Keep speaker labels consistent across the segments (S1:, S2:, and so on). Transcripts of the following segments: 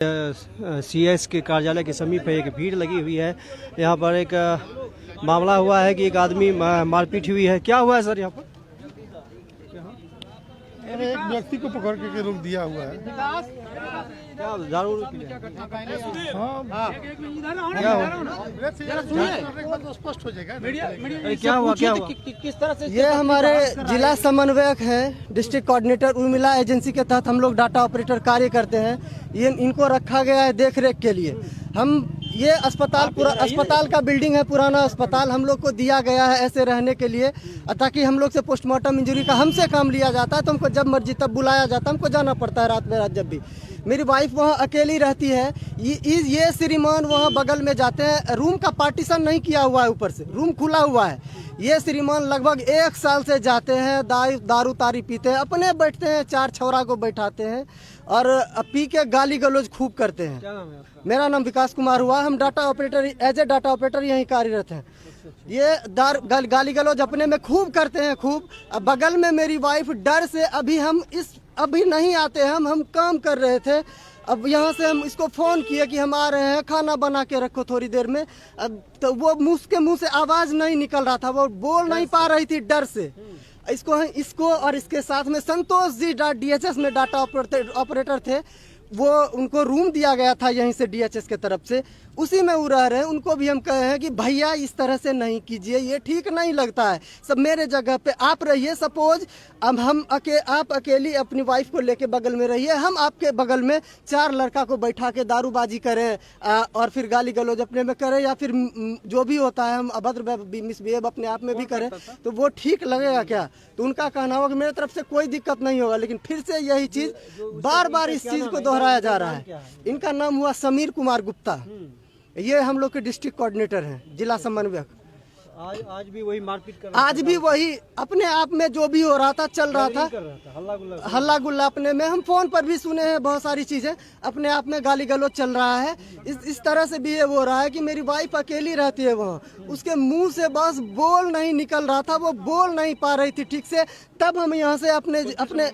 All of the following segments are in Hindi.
S1: सीएस के कार्यालय के समीप एक भीड़ लगी हुई है। यहाँ पर एक मामला हुआ है कि एक आदमी मारपीट हुई है। क्या हुआ है सर यहाँ पर?
S2: एक व्यक्ति को पकड़ के रोक दिया हुआ है।
S1: क्या दारू
S2: स्पष्ट हो जाएगा।
S1: क्या हुआ
S3: किस तरह से?
S4: ये हमारे जिला समन्वयक हैं, डिस्ट्रिक्ट कोऑर्डिनेटर उर्मिला एजेंसी के तहत हम लोग डाटा ऑपरेटर कार्य करते हैं। ये इनको रखा गया है देख रेख के लिए। हम ये अस्पताल का बिल्डिंग है, पुराना अस्पताल हम लोग को दिया गया है ऐसे रहने के लिए, ताकि हम लोग से पोस्टमार्टम इंजरी का हमसे काम लिया जाता है तो हमको जब मर्जी तब बुलाया जाता है, हमको जाना पड़ता है रात में रात। जब भी मेरी वाइफ वहाँ अकेली रहती है, ये श्रीमान वहाँ बगल में जाते हैं। रूम का पार्टीशन नहीं किया हुआ है, ऊपर से रूम खुला हुआ है। ये श्रीमान लगभग 1 साल से जाते हैं, दारू तारी पीते हैं, अपने बैठते हैं, 4 छौरा को बैठाते हैं और पी के गाली गलौज खूब करते हैं।
S1: क्या नाम है आपका?
S4: मेरा नाम विकास कुमार हुआ। हम data operator as a data operator यहीं कार्यरत हैं। ये गाली गलौज अपने में खूब करते हैं, खूब। अब बगल में मेरी वाइफ डर से अभी नहीं आते हैं। हम काम कर रहे थे। अब यहाँ से हम इसको फ़ोन किए कि हम आ रहे हैं, खाना बना के रखो थोड़ी देर में। अब तो वो मुँह से आवाज़ नहीं निकल रहा था, वो बोल नहीं पा रही थी डर से। इसको और इसके साथ में संतोष जी DHS में डाटा ऑपरेटर थे, वो उनको रूम दिया गया था यहीं से DHS के तरफ से, उसी में वो रह रहे हैं। उनको भी हम कहे हैं कि भैया इस तरह से नहीं कीजिए, ये ठीक नहीं लगता है। सब मेरे जगह पे आप रहिए। सपोज अब आप अकेली अपनी वाइफ को लेके बगल में रहिए, हम आपके बगल में 4 लड़का को बैठा के दारूबाजी करें और फिर गाली गलौज अपने में करें, या फिर जो भी होता है हम अभद्र मिसबिहेव अपने आप में भी करें, तो वो ठीक लगेगा क्या? तो उनका कहना होगा कि मेरे तरफ से कोई दिक्कत नहीं होगा। लेकिन फिर से यही चीज़ बार बार इस चीज़ को दोहराया जा रहा है। इनका नाम हुआ समीर कुमार गुप्ता। ये हम लोग के डिस्ट्रिक्ट कोऑर्डिनेटर हैं, जिला समन्वयक।
S1: आज भी वही मारपीट कर
S4: आज भी वही अपने आप में जो भी हो रहा था चल रहा था, हल्ला गुल्ला अपने में। हम फोन पर भी सुने हैं बहुत सारी चीजें, अपने आप में गाली गलौज चल रहा है। इस तरह से भी ये हो रहा है कि मेरी वाइफ अकेली रहती है वहाँ, उसके मुंह से बस बोल नहीं निकल रहा था, वो बोल नहीं पा रही थी ठीक से। तब हम यहाँ से अपने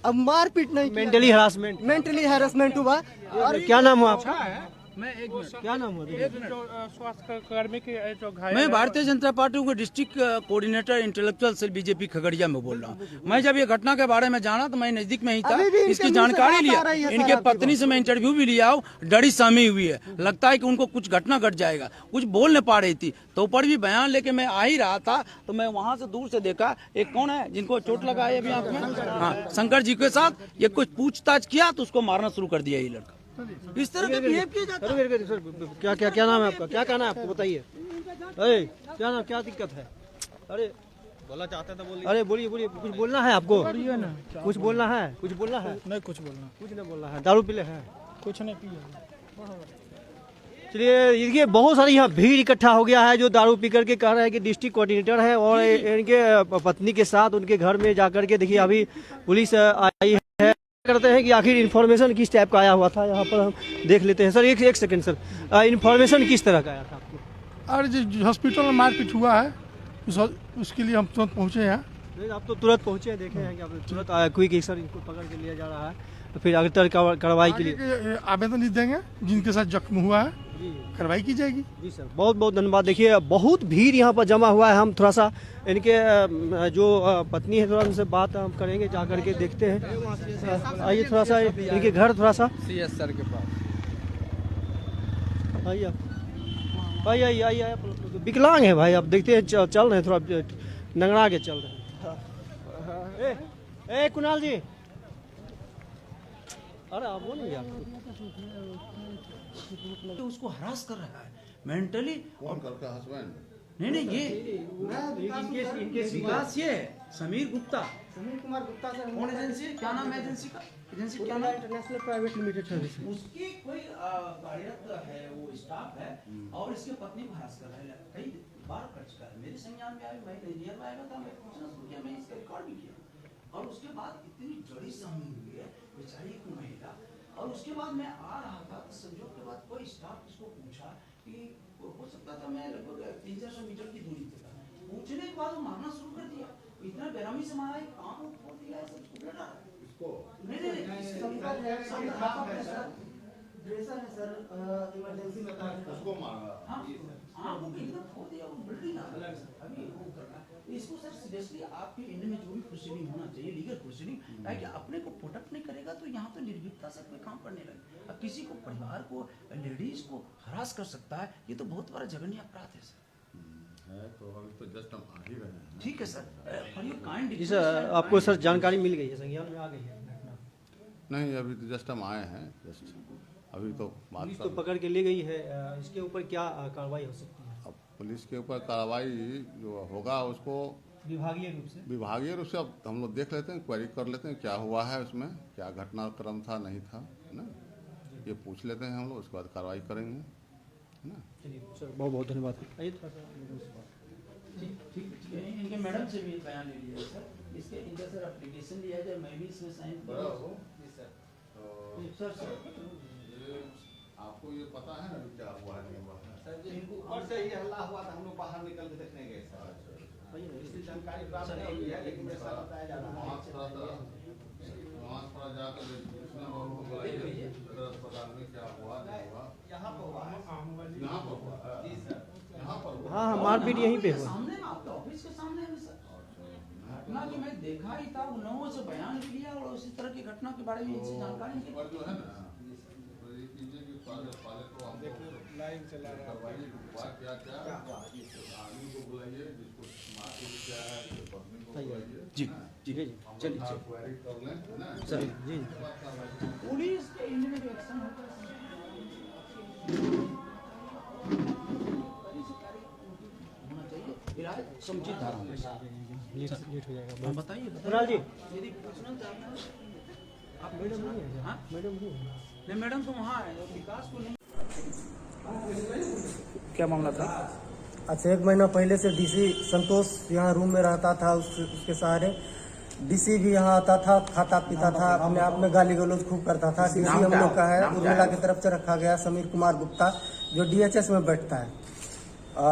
S4: अब मारपीट नहीं, मेंटली हैरेसमेंट हुआ।
S1: और क्या नाम हुआ आपका? क्या नाम हुआ?
S2: स्वास्थ्य कर्मी के जो घायल,
S3: मैं भारतीय जनता पार्टी के district coordinator intellectual cell BJP Khagaria में बोल रहा हूँ। मैं जब ये घटना के बारे में जाना तो मैं नजदीक में ही था, इसकी जानकारी लिया। इनके पत्नी से मैं इंटरव्यू भी लिया हूँ, डरी सहमी हुई है। लगता है कि उनको कुछ घटना घट जाएगा, कुछ बोल नहीं पा रही थी। तो ऊपर भी बयान लेके मैं आ ही रहा था तो मैं वहाँ से दूर से देखा एक कौन है जिनको चोट लगा है अभी आंख में, हाँ, शंकर जी के साथ ये कुछ पूछताछ किया तो उसको मारना शुरू कर दिया ये लड़का। इस तरह का बिहेव किया जाता है।
S1: सर क्या नाम है आपका? क्या कहना है आपको? बताइए। क्या नाम, क्या दिक्कत है? अरे बोलना चाहते हैं तो बोलिए। अरे बोलिए, कुछ बोलना है आपको? कुछ बोलना है?
S2: नहीं कुछ नहीं
S1: बोलना है। दारू पीले हैं?
S2: कुछ नहीं पिया।
S1: चलिए, देखिए बहुत सारी यहाँ भीड़ इकट्ठा हो गया है जो दारू पी करके कह रहे हैं कि डिस्ट्रिक्ट कोऑर्डिनेटर है और इनके पत्नी के साथ उनके घर में जाकर के देखिए अभी पुलिस आई है। करते हैं कि आखिर इन्फॉर्मेशन किस टाइप का आया हुआ था, यहाँ पर हम देख लेते हैं। सर एक सेकंड सर, इन्फॉर्मेशन किस तरह का आया था आपको?
S2: अरे जो हॉस्पिटल में मारपीट हुआ है उसके लिए हम तुरंत पहुँचे हैं।
S1: आप तो तुरंत पहुँचे हैं, देखे हैं कि आप तुरंत क्विक एक्शन इनको पकड़ के लिया जा रहा है, तो फिर अगर कार्रवाई के लिए
S2: आवेदन लिख देंगे। जिनके साथ जख्म हुआ है कार्रवाई की जाएगी।
S1: जी सर, बहुत बहुत धन्यवाद। देखिए बहुत भीड़ यहाँ पर जमा हुआ है। हम थोड़ा सा इनके जो पत्नी है थोड़ा उनसे बात हम करेंगे, जा करके देखते हैं। आइए थोड़ा सा इनके घर थोड़ा सा
S3: CS सर के पास
S1: आइए। विकलांग है भाई, आप देखते हैं चल रहे हैं, थोड़ा नंगड़ा के चल रहे हैं। ए कुणाल जी, अरे आप वो नहीं
S3: उसको हरास कर रहा है मेंटली।
S5: कौन करता हस्बैंड?
S3: नहीं ये इनके विकास, ये समीर गुप्ता,
S4: समीर कुमार गुप्ता सर।
S3: कौन एजेंसी, क्या नाम है एजेंसी का? एजेंसी क्या नाम?
S4: International private limited service.
S3: उसकी कोई कार्यरत है, वो स्टाफ है और इसके पत्नी को हरास कर रहा है, कई बार कर चुका है। मेरे संज्ञान में आया, मैं इंजीनियर में आया था, मैं पूछना शुरू किया, मैं इसका रिकॉर्ड भी किया। और उसके बाद इतनी जड़ी सहमी हुई है बेचारी को महिला। और उसके बाद मैं आ रहा था, संजोग के बाद कोई स्टाफ इसको पूछा कि हो सकता था मैं लगभग 300-400 मीटर की दूरी पे था। पूछने के बाद वो मारना शुरू कर दिया। इतना बेरहमी से मारा, एक आंख फोड़ दिया, सब कुछ लड़ा। इसको नहीं
S4: प्रेशर है सर, इमरजेंसी में
S5: उसको मारा
S3: हाँ वो एकदम खो दिया, वो बिल्डिंग अभी वो करना इसको सर सीरियसली आपके एंड में जो भी प्रोसीडिंग होना चाहिए लीगल प्रोसीडिंग, ताकि अपने को प्रोटेक्ट नहीं करेगा तो यहाँ तो निर्भीकता से कोई काम करने लगे। अब किसी को परिवार को लेडीज को हरास कर सकता है, ये तो बहुत बड़ा जघन्य अपराध है सर।
S5: है तो अभी तो जस्ट हम आ ही रहे हैं।
S3: ठीक है सर, फॉर योर काइंड
S1: जी सर, आपको सर जानकारी मिल गई है, संज्ञान में आ गई है घटना?
S5: नहीं अभी तो जस्ट हम आए हैं, जस्ट अभी तो बात
S1: पुलिस तो पकड़ के ले गई है, इसके ऊपर क्या कार्रवाई हो सकती है?
S5: अब पुलिस के ऊपर कार्रवाई जो होगा उसको
S1: विभागीय रूप से
S5: विभागीय रूप से अब हम लोग देख लेते हैं, क्वेरी कर लेते हैं क्या हुआ है उसमें, क्या घटनाक्रम था नहीं था, है ना, ये पूछ लेते हैं हम लोग, उसके बाद कार्रवाई करेंगे, है ना।
S1: चलिए सर, बहुत बहुत धन्यवाद। आइए थोड़ा सा
S3: ठीक है, इनके मैडम से भी बयान ले लिया सर, इसके इनका सर एप्लीकेशन लिया जाए, मैं भी इसमें साइन कर रहा हूँ सर।
S5: आपको ये पता है ना क्या हुआ है नहीं हुआ है?
S6: सर जी ऊपर से ही हल्ला हुआ था, हम लोग बाहर निकल के देखने गए सर, इसकी जानकारी प्राप्त नहीं हुई है, लेकिन जैसा बताया जा रहा है
S5: वहाँ थोड़ा जाकर अस्पताल में क्या हुआ नहीं हुआ,
S6: यहाँ पर हुआ है,
S5: यहाँ पर हुआ है,
S6: जी सर,
S5: यहाँ पर हुआ।
S1: हाँ हाँ, मारपीट यहीं पे हुआ।
S3: सामने में आपके ऑफिस के सामने है सर घटना की मैं देखा ही था, उन लोगों से बयान लिया और उसी तरह की घटना के बारे में इनसे जानकारी ली।
S5: पर जो है ना तो ये कीजिए कि पहले तो हम
S6: लाइन चला रहा
S5: करवाइए हुआ क्या क्या आदमी को बुलाइए, जिसको मारपीट क्या है पत्नी को बुलाइए,
S3: जी जी
S1: जी
S3: चलिए
S5: क्वेरी कर लें, है ना,
S1: सर जी
S5: उसके बाद कार्रवाई।
S3: पुलिस के एंड में जो एक्शन होता है होना चाहिए, इलाज समुचित धारा में।
S1: लेट हो जाएगा।
S3: हाँ, बताइए
S1: कुणाल जी,
S3: यदि पूछना चाहते हैं आप
S1: मैडम नहीं है,
S3: हाँ?
S1: मैडम नहीं है।
S3: नहीं मैडम तो वहाँ है, विकास को नहीं।
S7: क्या मामला था?
S4: अच्छा, 1 महीना पहले से डीसी संतोष यहाँ रूम में रहता था, उसके सहारे डीसी भी यहाँ आता था, खाता पीता था, अपने आप में गाली गलौज खूब करता था। डीसी हम लोग का है, उर्मिला की तरफ से रखा गया समीर कुमार गुप्ता, जो DHS में बैठता है।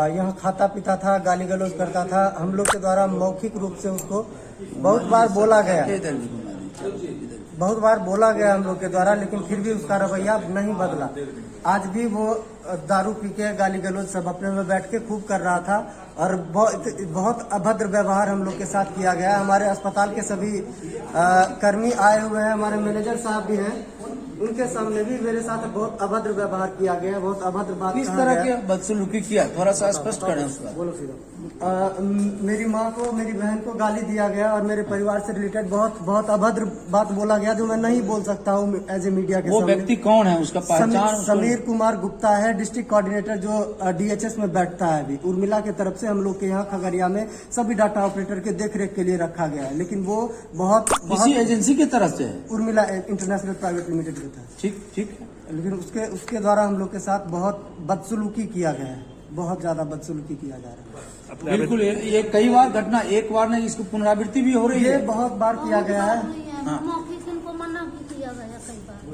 S4: यहाँ खाता पीता था, गाली गलौज करता था। हम लोग के द्वारा मौखिक रूप से उसको बहुत बार बोला गया हम लोग के द्वारा, लेकिन फिर भी उसका रवैया नहीं बदला। आज भी वो दारू पी के गाली गलौज सब अपने में बैठ के खूब कर रहा था और बहुत अभद्र व्यवहार हम लोग के साथ किया गया। हमारे अस्पताल के सभी कर्मी आए हुए हैं, हमारे मैनेजर साहब भी हैं, उनके सामने भी मेरे साथ बहुत अभद्र व्यवहार किया गया, बहुत अभद्र बात
S7: किस
S4: कहा
S7: तरह
S4: गया।
S7: की बदसलूकी किया, थोड़ा सा स्पष्ट करें उसका।
S4: बोलो सीधा। मेरी माँ को, मेरी बहन को गाली दिया गया और मेरे परिवार से रिलेटेड बहुत अभद्र बात बोला गया, जो मैं नहीं बोल सकता हूँ एज ए मीडिया के
S7: वो
S4: सामने।
S7: व्यक्ति कौन है, उसका पहचान?
S4: समीर कुमार गुप्ता है, डिस्ट्रिक्ट कोऑर्डिनेटर, जो DHS में बैठता है। अभी उर्मिला की तरफ से हम लोग के यहाँ खगड़िया में सभी डाटा ऑपरेटर के देखरेख के लिए रखा गया है, लेकिन वो बहुत
S7: किसी एजेंसी की तरफ से है?
S4: उर्मिला इंटरनेशनल प्राइवेट लिमिटेड के था।
S7: ठीक ठीक है।
S4: लेकिन उसके द्वारा हम लोग के साथ बहुत बदसलूकी किया गया है, बहुत ज्यादा बदसलूकी किया जा रहा है।
S7: बिल्कुल, ये कई बार घटना, एक बार नहीं, इसको पुनरावृत्ति भी हो रही
S4: ये
S7: है।
S4: बहुत बार किया गया है।
S8: मौखिक इनको मना भी किया गया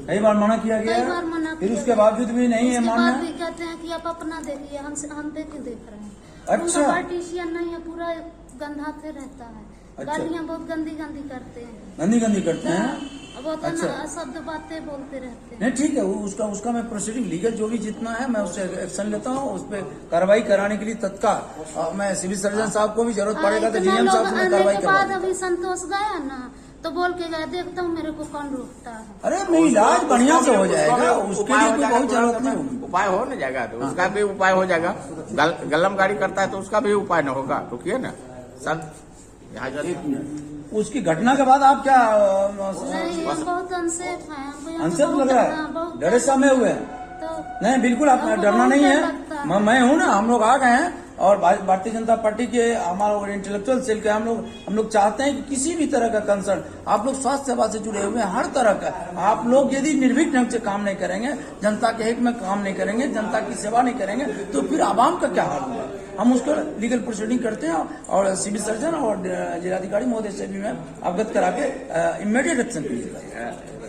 S7: कई बार मना किया गया
S8: कई बार मना
S7: है, फिर
S8: किया
S7: उसके
S8: गया।
S7: बावजूद भी नहीं है
S8: उसके बाद
S7: मानना।
S8: भी कहते हैं कि आप अपना देखिए, हम देख रहे हैं।
S7: अच्छा।
S8: उनका पार्टीशियन नहीं है, पूरा गंधाते रहता है।
S7: अच्छा।
S8: गालियाँ बहुत गंदी गंदी करते हैं,
S7: गंदी गंदी करते हैं।
S8: बहुत
S7: अच्छा।
S8: अशब्द बातें बोलते रहते हैं।
S7: नहीं ठीक है, उसका मैं प्रोसीडिंग लीगल जो भी जितना है मैं उससे एक्शन लेता हूँ, उस पर कार्रवाई कराने के लिए तत्काल मैं सिविल सर्जन साहब को भी जरूरत पड़ेगा तो
S8: इतना
S7: DM
S8: लोग
S7: साहब से मैं
S8: आने
S7: कार्रवाई
S8: के बाद
S7: करवा।
S8: अभी संतोष गया ना, तो बोल के गया, देखता हूँ मेरे को कौन रोकता है।
S7: अरे मेरी इलाज बढ़िया से हो जाएगा, उसके लिए कोई बहुत जरूरत नहीं होगी।
S6: उपाय हो न जाएगा, तो उसका भी उपाय हो जाएगा। गलम गाड़ी करता है तो उसका भी उपाय न होगा, रुकिए ना सर, यहाँ
S7: उसकी घटना के बाद आप क्या
S8: नहीं, हम बहुत अनसेफ हैं, हमको यहाँ
S7: अनसेफ
S8: बहुत
S7: लग रहा
S8: डरना,
S7: है,
S8: बहुत
S7: डरे समय हुए हैं?
S8: तो
S7: नहीं बिल्कुल, आप
S8: हमको
S7: डरना
S8: बहुत
S7: नहीं
S8: डर
S7: है।
S8: लगता है।
S7: मैं हूँ ना, हम लोग आ गए हैं और भारतीय जनता पार्टी के हमारा इंटेलेक्चुअल सेल के हम लोग चाहते हैं कि किसी भी तरह का कंसर्न, आप लोग स्वास्थ्य सेवा से जुड़े हुए हैं, हर तरह का आप लोग यदि निर्भीक ढंग से काम नहीं करेंगे, जनता के हित में काम नहीं करेंगे, जनता की सेवा नहीं करेंगे, तो फिर आवाम का क्या हाल होगा। हम उसको लीगल प्रोसीडिंग करते हैं और सिविल सर्जन और जिलाधिकारी महोदय से भी मैं अवगत करा के इमीडिएट एक्शन के लिए